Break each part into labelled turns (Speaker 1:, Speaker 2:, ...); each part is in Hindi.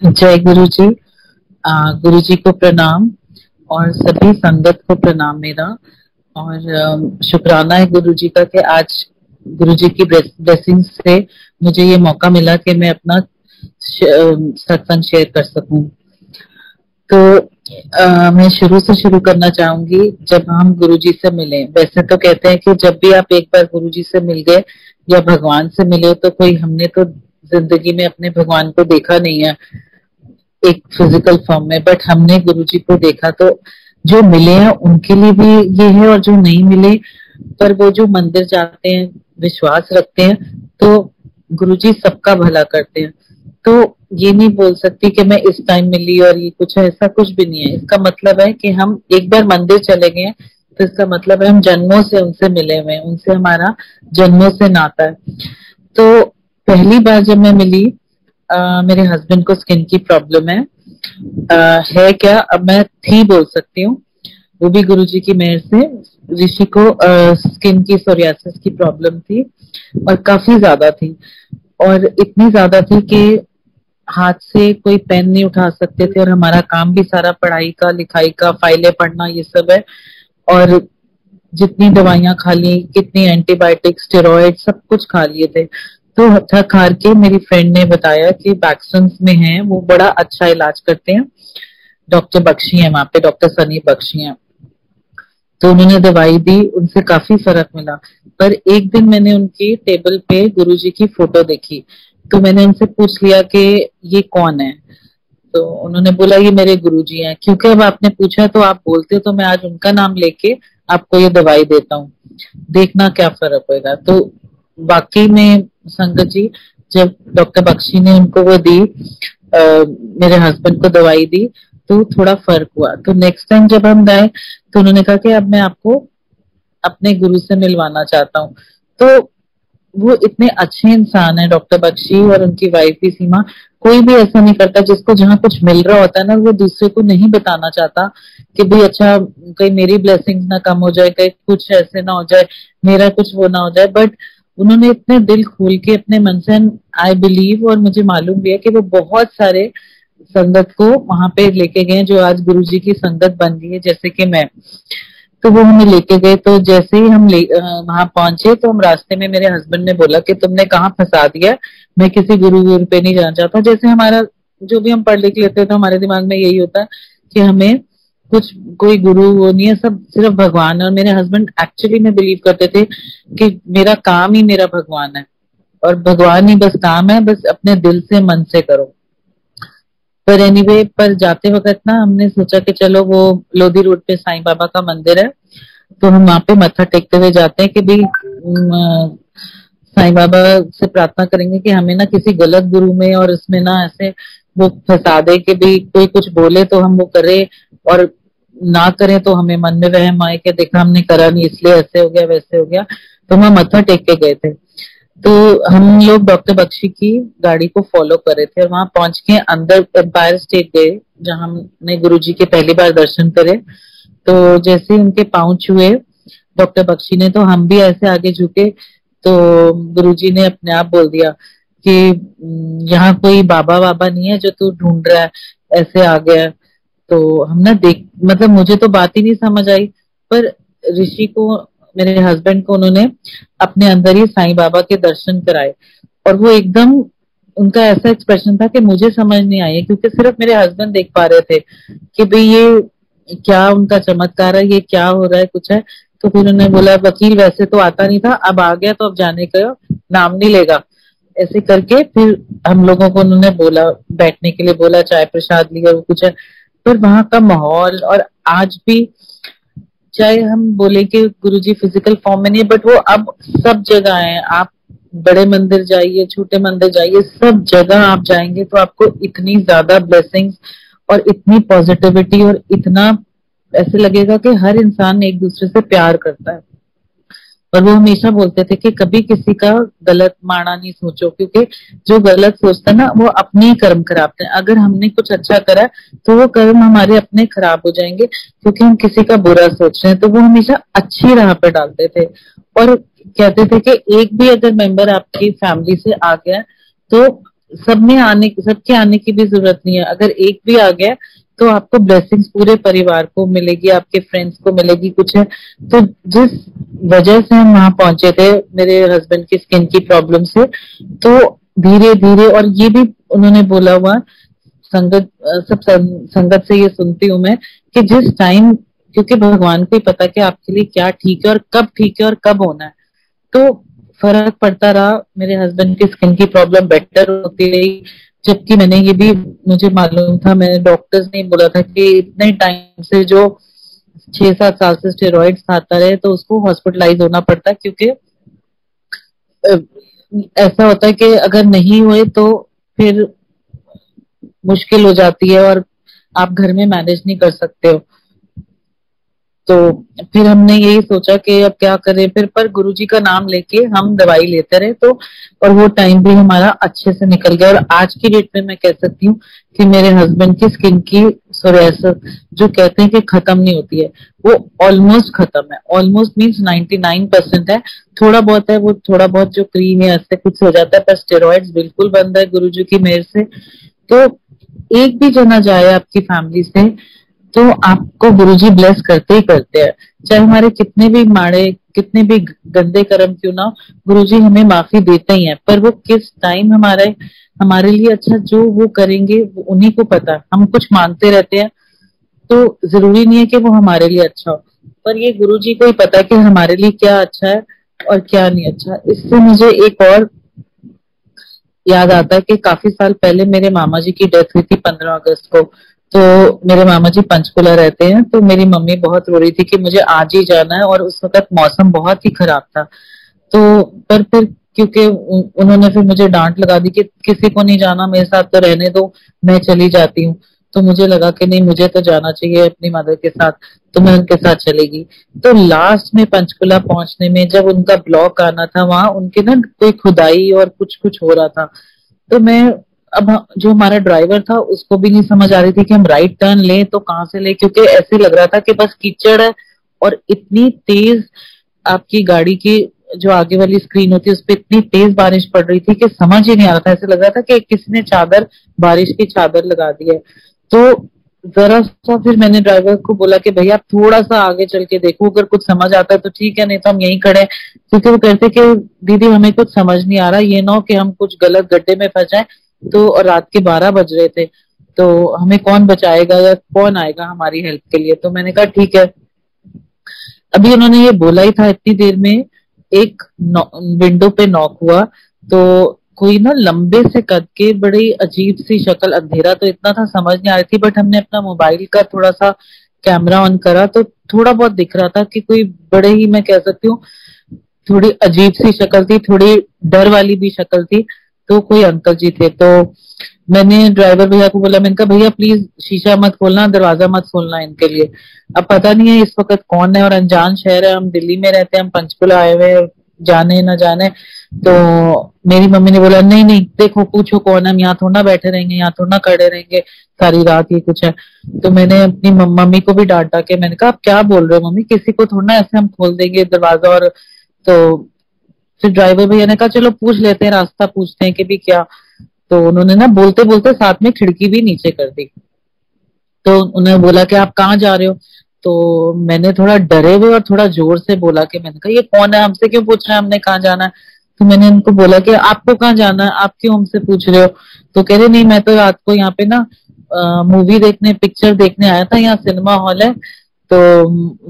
Speaker 1: जय गुरु जी। गुरु जी को प्रणाम और सभी संगत को प्रणाम मेरा। और शुक्राना है गुरु जी का कि आज गुरु जी की ब्लेसिंग से मुझे ये मौका मिला कि मैं अपना सत्संग शेयर कर सकूं। तो मैं शुरू से शुरू करना चाहूंगी। जब हम गुरु जी से मिले, वैसे तो कहते हैं कि जब भी आप एक बार गुरु जी से मिल गए या भगवान से मिले तो कोई, हमने तो जिंदगी में अपने भगवान को देखा नहीं है एक फिजिकल फॉर्म में, बट हमने गुरुजी को देखा। तो जो मिले हैं उनके लिए भी ये है, और जो नहीं मिले पर वो जो मंदिर जाते हैं, विश्वास रखते हैं, तो गुरुजी सबका भला करते हैं। तो ये नहीं बोल सकती कि मैं इस टाइम मिली और ये कुछ है, ऐसा कुछ भी नहीं है। इसका मतलब है कि हम एक बार मंदिर चले गए तो इसका मतलब है हम जन्मों से उनसे मिले हुए हैं, उनसे हमारा जन्मों से नाता है। तो पहली बार जब मैं मिली, मेरे हस्बैंड को स्किन की प्रॉब्लम है क्या, अब मैं थी बोल सकती हूँ, वो भी गुरुजी की मेहर से। ऋषि को स्किन की सोरियासिस की प्रॉब्लम थी और काफी ज्यादा थी, और इतनी ज्यादा थी कि हाथ से कोई पेन नहीं उठा सकते थे, और हमारा काम भी सारा पढ़ाई का, लिखाई का, फाइलें पढ़ना, ये सब है। और जितनी दवाइयां खा ली, कितनी एंटीबायोटिक, स्टेरॉइड, सब कुछ खा लिए थे। तो थक हार के मेरी फ्रेंड ने बताया कि वैक्सन्स में है, वो बड़ा अच्छा इलाज करते हैं, डॉक्टर बख्शी है वहां पे, डॉक्टर सनी बख्शी हैं। तो उन्होंने दवाई दी, उनसे काफी फर्क मिला। पर एक दिन मैंने उनकी टेबल पे गुरुजी की फोटो देखी, तो मैंने उनसे पूछ लिया कि ये कौन है। तो उन्होंने बोला ये मेरे गुरुजी हैं। क्योंकि अब आपने पूछा तो आप बोलते, तो मैं आज उनका नाम लेके आपको ये दवाई देता हूँ, देखना क्या फर्क होगा। तो वाकई में संगत जी, जब डॉक्टर बख्शी ने उनको वो दी, मेरे हस्बैंड को दवाई दी, तो थोड़ा फर्क हुआ। तो नेक्स्ट टाइम जब हम गए तो उन्होंने कहा कि अब मैं आपको अपने गुरु से मिलवाना चाहता हूँ। तो वो इतने अच्छे इंसान है डॉक्टर बख्शी, और उनकी वाइफ भी सीमा। कोई भी ऐसा नहीं करता, जिसको जहाँ कुछ मिल रहा होता है ना, वो दूसरे को नहीं बताना चाहता कि भाई अच्छा कहीं मेरी ब्लेसिंग ना कम हो जाए, कहीं कुछ ऐसे ना हो जाए, मेरा कुछ वो ना हो जाए। बट उन्होंने इतने दिल खोल के अपने मन से, आई बिलीव, और मुझे मालूम भी है कि वो बहुत सारे संगत को वहां पे लेके गए जो आज गुरु जी की संगत बन गई है, जैसे कि मैं। तो वो हमें लेके गए। तो जैसे ही हम वहां पहुंचे तो हम रास्ते में, मेरे हस्बैंड ने बोला कि तुमने कहाँ फंसा दिया, मैं किसी गुरु गुरु पे नहीं जाना चाहता। जैसे हमारा जो भी हम पढ़ लिख लेते हैं तो हमारे दिमाग में यही होता है कि हमें कुछ, कोई गुरु वो नहीं है, सब सिर्फ भगवान है। और मेरे हस्बैंड एक्चुअली में बिलीव करते थे कि मेरा काम ही मेरा भगवान है, और भगवान ही बस काम है, बस अपने दिल से मन से करो। पर एनीवे, पर जाते वक्त ना हमने सोचा कि चलो, वो लोधी रोड पे साईं बाबा का मंदिर है, तो हम वहां पे मत्था टेकते हुए जाते हैं कि भाई साईं बाबा से प्रार्थना करेंगे कि हमें ना किसी गलत गुरु में और इसमें ना ऐसे वो फंसा दे कि भाई कोई कुछ बोले तो हम वो करें, और ना करें तो हमें मन में वहम आए कि देखा हमने करा नहीं इसलिए ऐसे हो गया वैसे हो गया। तो हम मत्था टेक के गए थे। तो हम लोग डॉक्टर बख्शी की गाड़ी को फॉलो कर रहे थे, और वहां पहुंच के अंदर एम्पायर स्टेट गए, जहां हमने गुरुजी के पहली बार दर्शन करे। तो जैसे ही उनके पांव छुए डॉक्टर बख्शी ने, तो हम भी ऐसे आगे झुके। तो गुरुजी ने अपने आप बोल दिया कि यहाँ कोई बाबा बाबा नहीं है जो तू ढूंढ रहा है, ऐसे आ गया है। तो हम ना देख, मतलब मुझे तो बात ही नहीं समझ आई, पर ऋषि को, मेरे हस्बैंड को, उन्होंने अपने अंदर ही साईं बाबा के दर्शन कराए। और वो एकदम, उनका ऐसा एक्सप्रेशन था कि मुझे समझ नहीं आई, क्योंकि सिर्फ मेरे हस्बैंड देख पा रहे थे कि भाई ये क्या उनका चमत्कार है, ये क्या हो रहा है, कुछ है। तो फिर उन्होंने बोला, वकील वैसे तो आता नहीं था, अब आ गया तो अब जाने का नाम नहीं लेगा, ऐसे करके। फिर हम लोगों को उन्होंने बोला, बैठने के लिए बोला, चाय प्रसाद लिया, वो कुछ है। पर वहां का माहौल, और आज भी चाहे हम बोले कि गुरुजी फिजिकल फॉर्म में नहीं है, बट वो अब सब जगह है। आप बड़े मंदिर जाइए, छोटे मंदिर जाइए, सब जगह आप जाएंगे तो आपको इतनी ज्यादा ब्लेसिंग्स और इतनी पॉजिटिविटी, और इतना ऐसे लगेगा कि हर इंसान एक दूसरे से प्यार करता है। और वो हमेशा बोलते थे कि कभी किसी का गलत माड़ा नहीं सोचो, क्योंकि जो गलत सोचता है ना, वो अपने ही कर्म कराते हैं। अगर हमने कुछ अच्छा करा तो वो कर्म हमारे अपने खराब हो जाएंगे, क्योंकि हम किसी का बुरा सोच रहे हैं। तो वो हमेशा अच्छी राह पे डालते थे, और कहते थे कि एक भी अगर मेंबर आपकी फैमिली से आ गया तो सबके आने की भी जरूरत नहीं है। अगर एक भी आ गया तो आपको ब्लेसिंग्स पूरे परिवार को मिलेगी, आपके फ्रेंड्स को मिलेगी कुछ है। तो जिस वजह से हम वहां पहुंचे थे मेरे हस्बैंड की स्किन की प्रॉब्लम से, तो धीरे धीरे, और ये भी उन्होंने बोला हुआ संगत से ये सुनती हूँ मैं कि जिस टाइम, क्योंकि भगवान को ही पता कि आपके लिए क्या ठीक है और कब ठीक है और कब होना है। तो फर्क पड़ता रहा, मेरे हस्बैंड की स्किन की प्रॉब्लम बेटर होती रही। जबकि मैंने ये भी, मुझे मालूम था, मैंने डॉक्टर्स ने बोला था कि इतने टाइम से जो 6-7 साल से स्टेरॉइड्स खाता रहे तो उसको हॉस्पिटलाइज होना पड़ता है, क्योंकि ऐसा होता है कि अगर नहीं हुए तो फिर मुश्किल हो जाती है और आप घर में मैनेज नहीं कर सकते हो। तो फिर हमने यही सोचा कि अब क्या करें फिर, पर गुरुजी का नाम लेके हम दवाई लेते रहे, तो और वो टाइम भी हमारा अच्छे से निकल गया। और आज की डेट में मैं कह सकती हूँ कि मेरे हस्बैंड की स्किन की सोरियासिस जो कहते हैं कि खत्म नहीं होती है, वो ऑलमोस्ट खत्म है। ऑलमोस्ट मीन्स 99% है। थोड़ा बहुत है, वो थोड़ा बहुत जो क्रीम है ऐसे कुछ हो जाता है, पर स्टेरॉइड्स बिल्कुल बंद है गुरुजी की मेहर से। तो एक भी जना जाए आपकी फैमिली से तो आपको गुरुजी ब्लेस करते ही करते हैं। चाहे हमारे कितने भी माड़े, कितने भी गंदे कर्म क्यों ना, गुरुजी हमें माफी देते ही हैं। पर वो किस टाइम हमारे लिए अच्छा जो वो करेंगे वो उन्हीं को पता है। हम कुछ मांगते रहते हैं तो जरूरी नहीं है कि वो हमारे लिए अच्छा हो, पर ये गुरुजी को ही पता है कि हमारे लिए क्या अच्छा है और क्या नहीं अच्छा। इससे मुझे एक और याद आता है कि काफी साल पहले मेरे मामा जी की डेथ हुई थी 15 अगस्त को। तो मेरे मामा जी पंचकुला रहते हैं, तो मेरी मम्मी बहुत रो रही थी कि मुझे आज ही जाना है, और उस वक्त मौसम बहुत ही खराब था। तो पर फिर क्योंकि उन्होंने फिर मुझे डांट लगा दी कि किसी को नहीं जाना, मेरे साथ तो रहने दो, मैं चली जाती हूँ। तो मुझे लगा कि नहीं, मुझे तो जाना चाहिए अपनी मदर के साथ, तो मैं उनके साथ चलेगी। तो लास्ट में पंचकुला पहुंचने में जब उनका ब्लॉक आना था, वहां उनके ना कोई खुदाई और कुछ कुछ हो रहा था। तो मैं, अब जो हमारा ड्राइवर था उसको भी नहीं समझ आ रही थी कि हम राइट टर्न लें तो कहाँ से लें, क्योंकि ऐसे लग रहा था कि बस कीचड़ है और इतनी तेज आपकी गाड़ी की जो आगे वाली स्क्रीन होती है उस पर इतनी तेज बारिश पड़ रही थी कि समझ ही नहीं आ रहा था। ऐसे लग रहा था कि किसी ने चादर, बारिश की चादर लगा दी है। तो जरा सा फिर मैंने ड्राइवर को बोला कि भैया आप थोड़ा सा आगे चल के देखो, अगर कुछ समझ आता है तो ठीक है, नहीं तो हम यहीं खड़े हैं। क्योंकि वो कहते कि दीदी हमें कुछ समझ नहीं आ रहा, ये ना हो कि हम कुछ गलत गड्ढे में फंस जाए। तो और रात के 12 बज रहे थे, तो हमें कौन बचाएगा या कौन आएगा हमारी हेल्प के लिए। तो मैंने कहा ठीक है। अभी उन्होंने ये बोला ही था, इतनी देर में एक विंडो पे नॉक हुआ। तो कोई ना लंबे से कद के, बड़ी अजीब सी शक्ल, अंधेरा तो इतना था समझ नहीं आ रही थी, बट हमने अपना मोबाइल का थोड़ा सा कैमरा ऑन करा तो थोड़ा बहुत दिख रहा था कि कोई बड़े ही, मैं कह सकती हूँ थोड़ी अजीब सी शक्ल थी, थोड़ी डर वाली भी शक्ल थी। तो कोई अंकल जी थे। तो मैंने ड्राइवर भैया को बोला, मैंने कहा भैया प्लीज शीशा मत खोलना, दरवाजा मत खोलना इनके लिए। अब पता नहीं है इस वक्त कौन है, और अनजान शहर है, हम दिल्ली में रहते हैं, हम पंचकुला आए हुए, जाने ना जाने। तो मेरी मम्मी ने बोला नहीं नहीं देखो पूछो कौन है, हम यहाँ थोड़ा ना बैठे रहेंगे, यहाँ थोड़ा ना खड़े रहेंगे सारी रात, ये कुछ है। तो मैंने अपनी मम्मी को भी डांटा के मैंने कहा आप क्या बोल रहे हो मम्मी, किसी को थोड़ा ना ऐसे हम खोल देंगे दरवाजा। और तो फिर ड्राइवर भैया ने कहा चलो पूछ लेते हैं, रास्ता पूछते हैं कि भी क्या। तो उन्होंने ना बोलते बोलते साथ में खिड़की भी नीचे कर दी। तो उन्होंने बोला कि आप कहाँ जा रहे हो। तो मैंने थोड़ा डरे हुए और थोड़ा जोर से बोला कि, मैंने कहा ये कौन है, हमसे क्यों पूछ रहे हैं हमने कहाँ जाना है। तो मैंने उनको बोला कि आपको कहाँ जाना है, आप क्यों हमसे पूछ रहे हो। तो कह रहे नहीं मैं तो रात को यहाँ पे ना मूवी देखने, पिक्चर देखने आया था, यहाँ सिनेमा हॉल है तो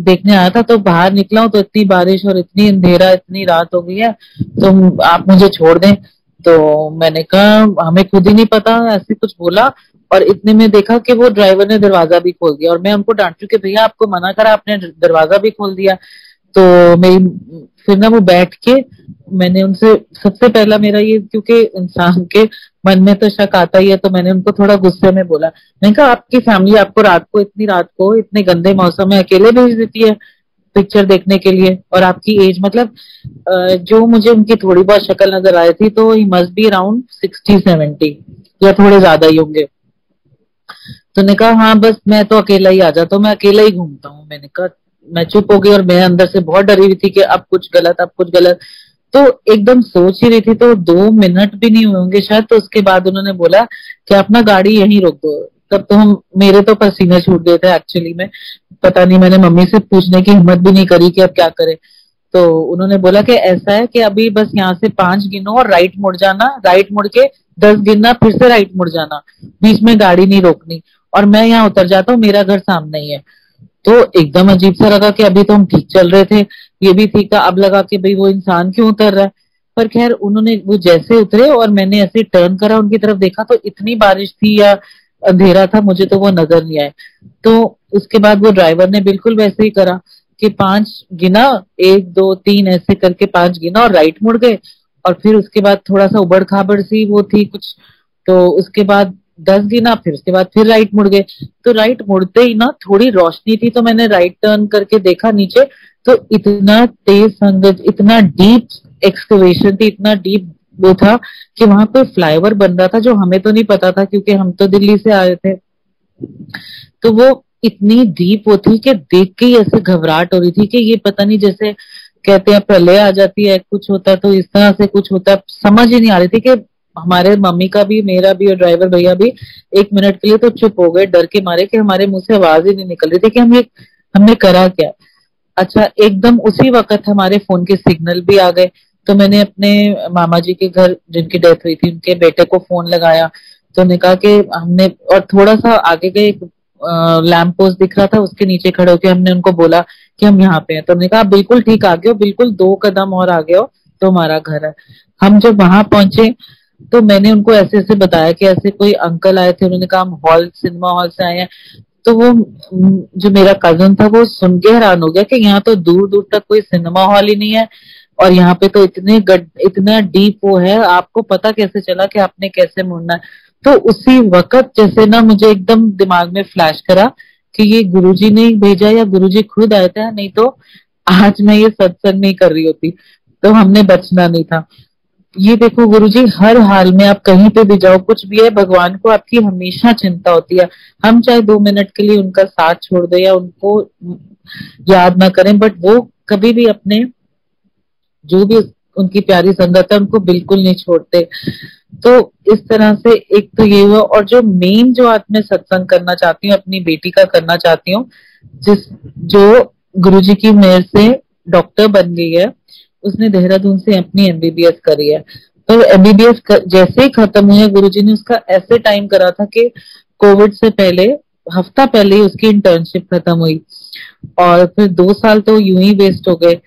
Speaker 1: देखने आया था, तो बाहर निकला हूँ तो इतनी बारिश और इतनी अंधेरा, इतनी रात हो गई है, तो आप मुझे छोड़ दें। तो मैंने कहा हमें खुद ही नहीं पता, ऐसे कुछ बोला। और इतने में देखा कि वो ड्राइवर ने दरवाजा भी खोल दिया, और मैं हमको डांटू कि भैया आपको मना करा, आपने दरवाजा भी खोल दिया। तो मेरी फिर ना वो बैठ के मैंने उनसे, सबसे पहला मेरा ये, क्योंकि इंसान के मन में तो शक आता ही है, तो मैंने उनको थोड़ा गुस्से में बोला, मैंने कहा आपकी फैमिली आपको रात को, इतनी रात को इतने गंदे मौसम में अकेले भेज देती है पिक्चर देखने के लिए, और आपकी एज मतलब जो मुझे उनकी थोड़ी बहुत शक्ल नजर आई थी तो ही मस्ट बी अराउंड 60-70 या थोड़े ज्यादा ही होंगे। तो ने कहा हाँ बस मैं तो अकेला ही आ जाता हूँ, मैं अकेला ही घूमता हूँ। मैंने कहा, मैं चुप हो गई और मैं अंदर से बहुत डरी हुई थी कि अब कुछ गलत, अब कुछ गलत। तो एकदम सोच ही रही थी, तो 2 मिनट भी नहीं हुए होंगे शायद, तो उसके बाद उन्होंने बोला कि अपना गाड़ी यहीं रोक दो। तब तो हम मेरे तो पसीने छूट गए थे एक्चुअली में। पता नहीं, मैंने मम्मी से पूछने की हिम्मत भी नहीं करी कि अब क्या करें। तो उन्होंने बोला कि ऐसा है कि अभी बस यहाँ से 5 गिनो और राइट मुड़ जाना, राइट मुड़ के 10 गिनना, फिर से राइट मुड़ जाना, बीच में गाड़ी नहीं रोकनी, और मैं यहाँ उतर जाता हूँ, मेरा घर सामने ही है। तो एकदम अजीब सा लगा कि अभी तो हम ठीक चल रहे थे, ये भी ठीक था, अब लगा कि भाई वो इंसान क्यों उतर रहा है। पर खैर उन्होंने वो जैसे उतरे और मैंने ऐसे टर्न करा उनकी तरफ देखा, तो इतनी बारिश थी या अंधेरा था मुझे तो वो नजर नहीं आए। तो उसके बाद वो ड्राइवर ने बिल्कुल वैसे ही करा कि 5 गिना, 1 2 3 ऐसे करके 5 गिना और राइट मुड़ गए। और फिर उसके बाद थोड़ा सा उबड़ खाबड़ सी वो थी कुछ, तो उसके बाद 10 गिना, फिर उसके बाद फिर राइट मुड़ गए। तो राइट मुड़ते ही ना थोड़ी रोशनी थी, तो मैंने राइट टर्न करके देखा नीचे, तो इतना तेज संगत, इतना डीप एक्सकवेशन थी, इतना डीप वो था कि वहां पे फ्लाईओवर बन रहा था, जो हमें तो नहीं पता था क्योंकि हम तो दिल्ली से आए थे। तो वो इतनी डीप वो थी कि देख के ही ऐसे घबराहट हो रही थी कि ये पता नहीं, जैसे कहते हैं प्रलय आ जाती है, कुछ होता है तो इस तरह से कुछ होता है, समझ ही नहीं आ रही थी कि हमारे मम्मी का भी, मेरा भी और ड्राइवर भैया भी 1 मिनट के लिए तो चुप हो गए डर के मारे कि हमारे मुंह से आवाज ही नहीं निकल रही थी कि हमने करा क्या। अच्छा, एकदम उसी वक्त हमारे फोन के सिग्नल भी आ गए। तो मैंने अपने मामा जी के घर, जिनकी डेथ हुई थी, उनके बेटे को फोन लगाया। तो उन्होंने कहा कि हमने, और थोड़ा सा आगे गए, एक लैंप पोस्ट दिख रहा था, उसके नीचे खड़े होकर हमने उनको बोला कि हम यहाँ पे हैं। तो उन्होंने कहा बिल्कुल ठीक आ गए हो, बिल्कुल 2 कदम और आगे हो तो हमारा घर है। हम जब वहां पहुंचे तो मैंने उनको ऐसे ऐसे बताया कि ऐसे कोई अंकल आए थे, उन्होंने कहा हम सिनेमा हॉल से आए हैं। तो वो जो मेरा कजन था वो सुन के हैरान हो गया कि यहाँ तो दूर दूर तक कोई सिनेमा हॉल ही नहीं है, और यहाँ पे तो इतना डीप वो है, आपको पता कैसे चला कि आपने कैसे मुड़ना है। तो उसी वक्त जैसे ना मुझे एकदम दिमाग में फ्लैश करा कि ये गुरुजी ने भेजा या गुरुजी खुद आए थे, नहीं तो आज मैं ये सत्संग नहीं कर रही होती, तो हमने बचना नहीं था। ये देखो गुरुजी, हर हाल में आप कहीं पे भी जाओ, कुछ भी है, भगवान को आपकी हमेशा चिंता होती है। हम चाहे 2 मिनट के लिए उनका साथ छोड़ दें या उनको याद ना करें, बट वो कभी भी अपने जो भी उनकी प्यारी संगत है उनको बिल्कुल नहीं छोड़ते। तो इस तरह से एक तो ये हुआ, और जो मेन जो आज मैं सत्संग करना चाहती हूँ, अपनी बेटी का करना चाहती हूँ, जिस जो गुरुजी की मेहर से डॉक्टर बन गई है, उसने देहरादून से अपनी एमबीबीएस करी है। तो एमबीबीएस जैसे ही खत्म हुई है, गुरुजी ने उसका ऐसे टाइम करा था कि कोविड से पहले, हफ्ता पहले ही उसकी इंटर्नशिप खत्म हुई, और फिर 2 साल तो यूं ही वेस्ट हो गए।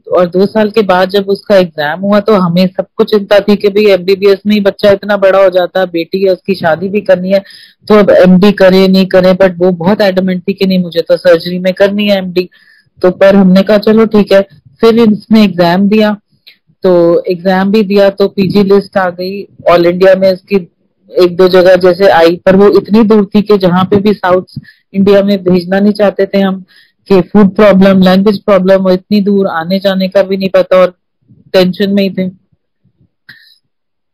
Speaker 1: और 2 साल के बाद जब उसका एग्जाम हुआ तो हमें सबको चिंता थी कि भाई एमबीबीएस में ही बच्चा इतना बड़ा हो जाता है, बेटी है उसकी शादी भी करनी है, तो अब एमडी करे नहीं करे, बट वो बहुत एडमेंट थी कि नहीं मुझे तो सर्जरी में करनी है एमडी। तो पर हमने कहा चलो ठीक है। फिर इसने एग्जाम दिया, तो एग्जाम भी दिया तो पीजी लिस्ट आ गई ऑल इंडिया में इसकी, 1 2 जगह जैसे आई, पर वो इतनी दूर थी कि जहां पे भी साउथ इंडिया में भेजना नहीं चाहते थे हम, कि फूड प्रॉब्लम, लैंग्वेज प्रॉब्लम, और इतनी दूर आने जाने का भी नहीं पता, और टेंशन में ही थे।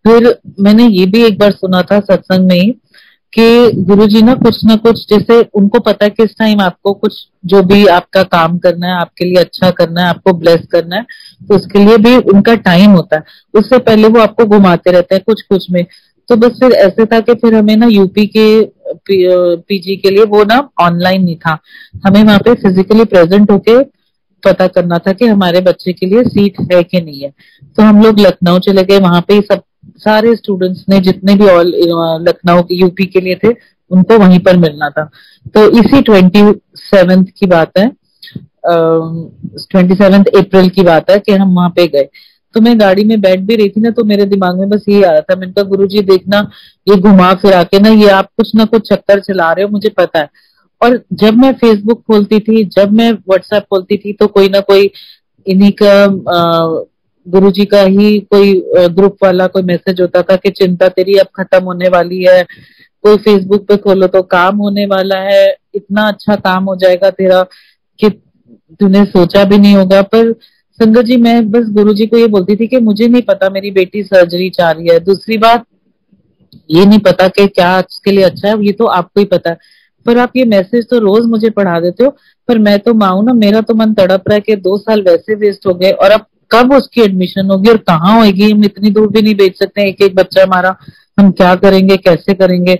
Speaker 1: फिर मैंने ये भी एक बार सुना था सत्संग में ही कि गुरुजी ना कुछ जैसे उनको पता है कि इस टाइम आपको कुछ जो भी आपका काम करना है, आपके लिए अच्छा करना है, आपको ब्लेस करना है, तो उसके लिए भी उनका टाइम होता है। उससे पहले वो आपको घुमाते रहते हैं कुछ कुछ में। तो बस फिर ऐसे था कि फिर हमें ना यूपी के पीजी के लिए वो ना ऑनलाइन नहीं था, हमें वहां पे फिजिकली प्रेजेंट होके पता करना था कि हमारे बच्चे के लिए सीट है कि नहीं है। तो हम लोग लखनऊ चले गए, वहां पे सब सारे स्टूडेंट्स ने, जितने भी ऑल लखनऊ के यूपी के लिए थे, उनको वहीं पर मिलना था। तो इसी 27 की बात है, 27 अप्रैल की बात है कि हम वहां पे गए। तो मैं गाड़ी में बैठ भी रही थी ना, तो मेरे दिमाग में बस यही आ रहा था, मैंने कहा गुरुजी देखना, ये घुमा फिरा के ना ये आप कुछ ना कुछ चक्कर चला रहे हो, मुझे पता है। और जब मैं फेसबुक खोलती थी, जब मैं व्हाट्सएप खोलती थी, तो कोई ना कोई इन्हीं का गुरुजी का ही कोई ग्रुप वाला कोई मैसेज होता था कि चिंता तेरी अब खत्म होने वाली है, कोई फेसबुक पे खोलो तो काम होने वाला है, इतना अच्छा काम हो जाएगा तेरा कि तूने सोचा भी नहीं होगा। पर संगत जी, मैं बस गुरुजी को ये बोलती थी कि मुझे नहीं पता मेरी बेटी सर्जरी चाह रही है, दूसरी बात ये नहीं पता कि क्या उसके लिए अच्छा है, ये तो आपको ही पता है, पर आप ये मैसेज तो रोज मुझे पढ़ा देते हो। पर मैं तो माँ हूं ना, मेरा तो मन तड़प रहा है कि 2 साल वैसे वेस्ट हो गए, और अब कब उसकी एडमिशन होगी और कहाँ होगी, हम इतनी दूर भी नहीं भेज सकते, एक एक बच्चा हमारा, हम क्या करेंगे, कैसे करेंगे।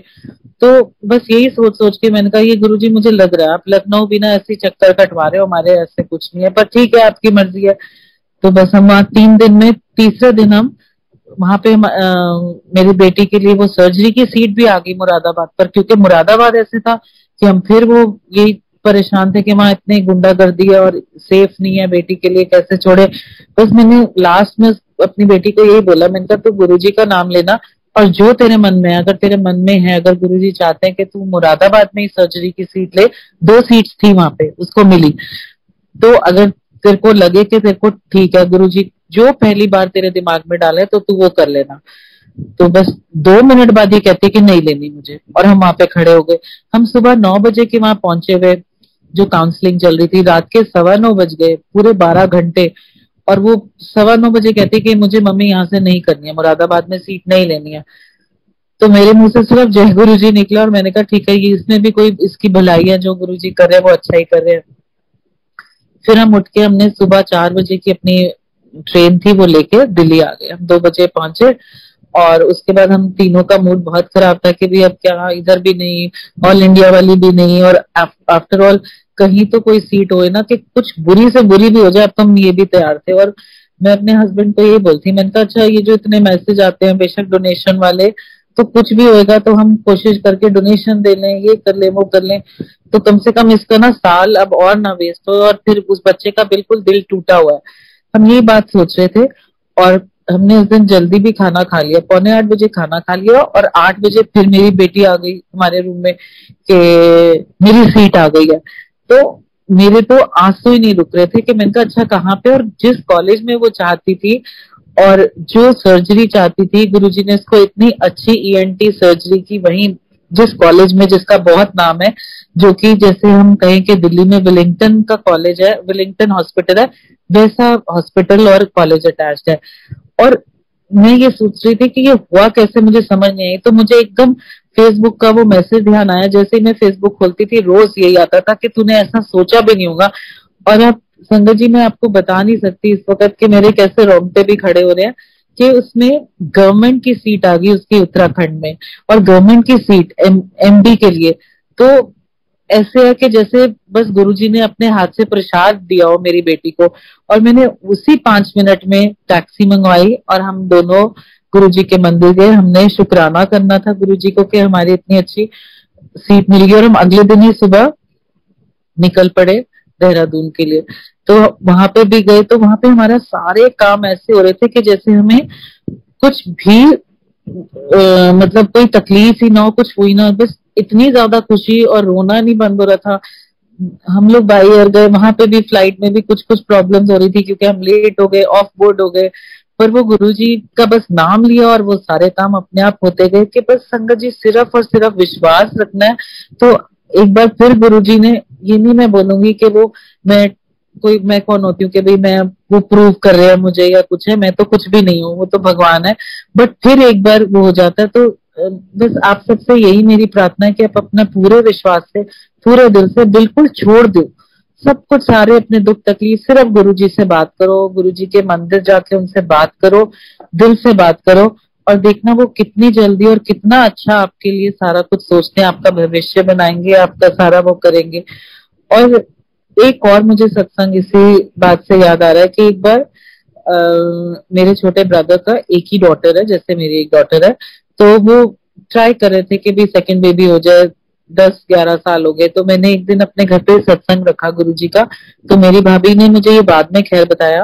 Speaker 1: तो बस यही सोच सोच के मैंने कहा ये गुरुजी मुझे लग रहा है आप लखनऊ भी ना ऐसे चक्कर कटवा रहे हो हमारे, ऐसे कुछ नहीं है, पर ठीक है आपकी मर्जी है। तो बस हम वहाँ 3 दिन में तीसरे दिन हम वहां पे मेरी बेटी के लिए वो सर्जरी की सीट भी आ गई मुरादाबाद पर, क्योंकि मुरादाबाद ऐसे था कि हम फिर वो यही परेशान थे कि वहां इतनी गुंडागर्दी है और सेफ नहीं है, बेटी के लिए कैसे छोड़े। बस मैंने लास्ट में अपनी बेटी को यही बोला, मैंने कहा तू गुरुजी का नाम लेना और जो तेरे मन में है, अगर तेरे मन में है, अगर गुरुजी चाहते हैं कि तू मुरादाबाद में ही सर्जरी की सीट ले, 2 सीट्स थी वहां पे उसको मिली, तो अगर तेरे को लगे कि तेरे को ठीक है गुरुजी जो पहली बार तेरे दिमाग में डाले तो तू वो कर लेना। तो बस 2 मिनट बाद ही कहती कि नहीं लेनी मुझे, और हम वहां पे खड़े हो गए। हम सुबह 9 बजे के वहां पहुंचे हुए, जो काउंसलिंग चल रही थी, रात के 9:15 बज गए, पूरे 12 घंटे। और वो 9:15 बजे कहती कि मुझे मम्मी यहाँ से नहीं करनी है, मुरादाबाद में सीट नहीं लेनी है। तो मेरे मुंह से सिर्फ जय गुरु जी निकला, और मैंने कहा ठीक है ये इसमें भी कोई इसकी भलाई है, जो गुरु जी कर रहे हैं वो अच्छा ही कर रहे हैं। फिर हम उठ के हमने सुबह 4 बजे की अपनी ट्रेन थी वो लेके दिल्ली आ गए, हम 2 बजे पहुंचे। और उसके बाद हम तीनों का मूड बहुत खराब था कि भाई अब क्या, इधर भी नहीं, ऑल इंडिया वाली भी नहीं, और आफ्टर ऑल कहीं तो कोई सीट होए ना, कि कुछ बुरी से बुरी भी हो जाए, अब तो हम ये भी तैयार थे। और मैं अपने हस्बैंड को ये बोलती, मैंने कहा अच्छा ये जो इतने मैसेज आते हैं बेशक डोनेशन वाले, तो कुछ भी होएगा तो हम कोशिश करके डोनेशन दे लें, ये कर लें वो कर लें, तो कम से कम इसका ना साल अब और ना वेस्ट हो। और फिर उस बच्चे का बिल्कुल दिल टूटा हुआ है, हम यही बात सोच रहे थे। और हमने उस दिन जल्दी भी खाना खा लिया, 7:45 खाना खा लिया, और 8 बजे फिर मेरी बेटी आ गई हमारे रूम में कि मेरी सीट आ गई है। तो मेरे तो आंसू ही नहीं रुक रहे थे कि मैंने कहा अच्छा कहाँ पे, और जिस कॉलेज में वो चाहती थी और जो सर्जरी चाहती थी, गुरुजी ने उसको इतनी अच्छी ईएनटी सर्जरी की वहीं, जिस कॉलेज में जिसका बहुत नाम है, जो कि जैसे हम कहें कि दिल्ली में विलिंगटन का कॉलेज है, विलिंगटन हॉस्पिटल है, वैसा हॉस्पिटल और कॉलेज अटैच्ड है। और मैं ये सोच रही थी कि ये हुआ कैसे, मुझे समझ नहीं आई। तो मुझे एकदम फेसबुक का वो मैसेज ध्यान आया, जैसे ही मैं फेसबुक खोलती थी रोज यही आता था कि तूने ऐसा सोचा भी नहीं होगा। और अब संगत जी मैं आपको बता नहीं सकती इस वक्त कि मेरे कैसे रोंगटे भी खड़े हो रहे हैं कि उसमें गवर्नमेंट की सीट आ गई उसकी उत्तराखंड में, और गवर्नमेंट की सीट एमडी के लिए। तो ऐसे है कि जैसे बस गुरुजी ने अपने हाथ से प्रसाद दिया हो मेरी बेटी को। और मैंने उसी 5 मिनट में टैक्सी मंगवाई और हम दोनों गुरुजी के मंदिर गए। हमने शुक्राना करना था गुरुजी को कि हमारी इतनी अच्छी सीट मिल गई, और हम अगले दिन ही सुबह निकल पड़े देहरादून के लिए। तो वहां पे भी गए, तो वहां पे हमारा सारे काम ऐसे हो रहे थे कि जैसे हमें कुछ भी मतलब कोई तकलीफ ही ना हो, कुछ हुई ना हो, बस इतनी ज्यादा खुशी और रोना नहीं बंद हो रहा था। हम लोग बाई एयर गए, वहां पे भी फ्लाइट में भी कुछ कुछ प्रॉब्लम्स हो रही थी क्योंकि हम लेट हो गए, ऑफ बोर्ड हो गए, पर वो गुरुजी का बस नाम लिया और वो सारे काम अपने आप होते गए कि बस संगत जी सिर्फ और सिर्फ विश्वास रखना है। तो एक बार फिर गुरुजी ने, ये नहीं मैं बोलूंगी कि वो मैं कौन होती हूँ कि भाई मैं वो प्रूव कर रहे हैं मुझे या कुछ है, मैं तो कुछ भी नहीं हूँ, वो तो भगवान है। बट फिर एक बार वो हो जाता है। तो बस आप सबसे यही मेरी प्रार्थना है कि आप अपना पूरे विश्वास से, पूरे दिल से बिल्कुल छोड़ दो सब कुछ, सारे अपने दुख तकलीफ, सिर्फ गुरुजी से बात करो, गुरुजी के मंदिर जाके उनसे बात करो, दिल से बात करो, और देखना वो कितनी जल्दी और कितना अच्छा आपके लिए सारा कुछ सोचते हैं, आपका भविष्य बनाएंगे, आपका सारा वो करेंगे। और एक और मुझे सत्संग इसी बात से याद आ रहा है कि एक बार मेरे छोटे ब्रदर का एक ही डॉटर है, जैसे मेरी एक डॉटर है, तो वो ट्राई कर रहे थे कि भी सेकंड बेबी हो जाए, 10-11 साल हो गए। तो मैंने एक दिन अपने घर पे सत्संग रखा गुरुजी का। तो मेरी भाभी ने मुझे ये बाद में खैर बताया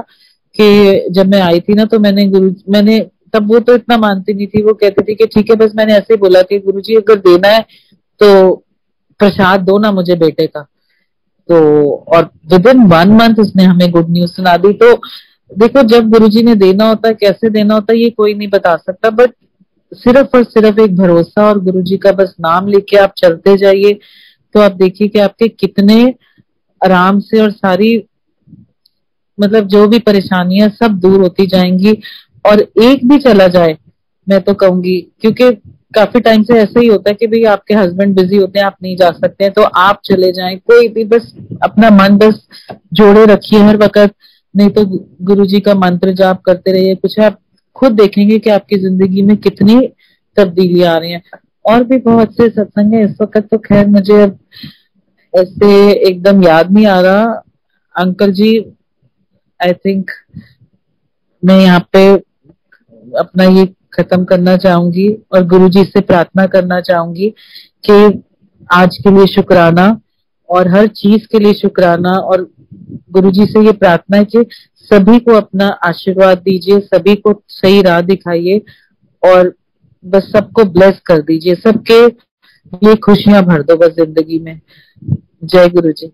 Speaker 1: कि जब मैं आई थी ना, तो मैंने तब, वो तो इतना मानती नहीं थी, वो कहती थी कि ठीक है, बस मैंने ऐसे ही बोला कि गुरुजी अगर देना है तो प्रसाद दो ना मुझे बेटे का। तो और विद इन 1 मंथ उसने हमें गुड न्यूज सुना दी। तो देखो जब गुरुजी ने देना होता है, कैसे देना होता है, ये कोई नहीं बता सकता, बट सिर्फ और सिर्फ एक भरोसा और गुरुजी का बस नाम लेके आप चलते जाइए, तो आप देखिए कि आपके कितने आराम से और सारी मतलब जो भी परेशानियां सब दूर होती जाएंगी। और एक भी चला जाए, मैं तो कहूंगी, क्योंकि काफी टाइम से ऐसे ही होता है कि भाई आपके हस्बैंड बिजी होते हैं, आप नहीं जा सकते हैं, तो आप चले जाएं, कोई भी बस अपना मन बस जोड़े रखिए हर वक्त नहीं तो गुरु जी का मंत्र जाप करते रहिए, कुछ आप खुद देखेंगे कि आपकी जिंदगी में कितनी तब्दीली आ रही है। और भी बहुत से सत्संग है, इस वक्त तो खैर मुझे अब ऐसे एकदम याद नहीं आ रहा। अंकल जी, आई थिंक मैं यहाँ पे अपना ये खत्म करना चाहूंगी और गुरु जी से प्रार्थना करना चाहूंगी कि आज के लिए शुक्राना और हर चीज के लिए शुक्राना, और गुरु जी से ये प्रार्थना है कि सभी को अपना आशीर्वाद दीजिए, सभी को सही राह दिखाइए और बस सबको ब्लेस कर दीजिए, सबके लिए खुशियां भर दो बस जिंदगी में। जय गुरु जी।